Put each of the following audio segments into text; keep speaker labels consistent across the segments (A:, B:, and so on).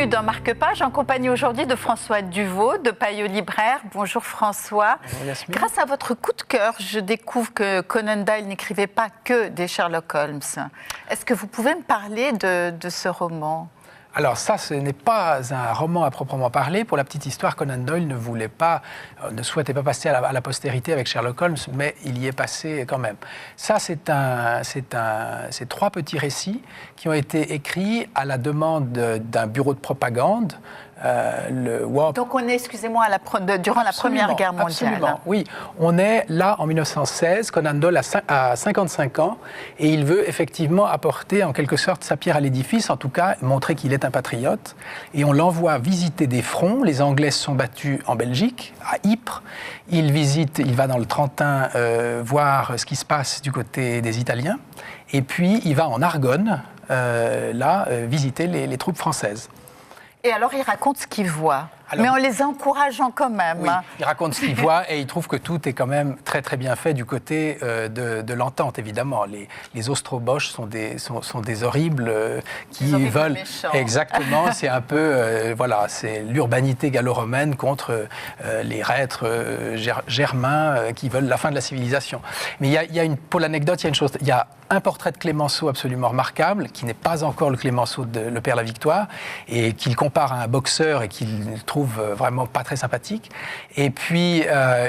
A: Bienvenue dans Marque-Page, en compagnie aujourd'hui de François Duvaux, de Payot Libraire. Bonjour François.
B: Bonjour Yasmine.
A: Grâce à votre coup de cœur, je découvre que Conan Doyle n'écrivait pas que des Sherlock Holmes. Est-ce que vous pouvez me parler de ce roman ?
B: Alors ça, ce n'est pas un roman à proprement parler. Pour la petite histoire, Conan Doyle ne souhaitait pas passer à la postérité avec Sherlock Holmes, mais il y est passé quand même. Ça, c'est trois petits récits qui ont été écrits à la demande d'un bureau de propagande.
A: Donc on est, excusez-moi, durant la Première Guerre mondiale.
B: Absolument, oui. On est là en 1916, Conan Doyle a 55 ans, et il veut effectivement apporter en quelque sorte sa pierre à l'édifice, en tout cas montrer qu'il est un patriote. Et on l'envoie visiter des fronts. Les Anglais se sont battus en Belgique, à Ypres. Il va dans le Trentin voir ce qui se passe du côté des Italiens. Et puis il va en Argonne, visiter les troupes françaises.
A: Et alors, il raconte ce qu'il voit, mais en les encourageant quand même.
B: Oui, il raconte ce qu'il voit et il trouve que tout est quand même très très bien fait du côté de l'entente, évidemment. Les Ostrobosch sont des horribles qui veulent...
A: Méchants.
B: Exactement, c'est un peu... c'est l'urbanité gallo-romaine contre les reîtres germains qui veulent la fin de la civilisation. Mais pour l'anecdote, il y a une chose... Il y a un portrait de Clémenceau absolument remarquable, qui n'est pas encore le Clémenceau de Le Père la Victoire, et qu'il compare à un boxeur et qu'il trouve vraiment pas très sympathique. Et puis,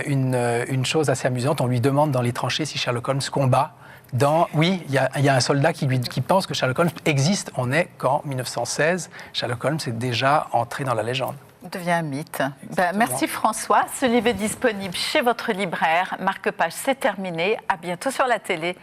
B: une chose assez amusante, on lui demande dans les tranchées si Sherlock Holmes combat. Oui, il y a un soldat qui pense que Sherlock Holmes existe. On est qu'en 1916. Sherlock Holmes est déjà entré dans la légende.
A: Il devient un mythe. Merci François. Ce livre est disponible chez votre libraire. Marque-Page, c'est terminé. À bientôt sur la télé.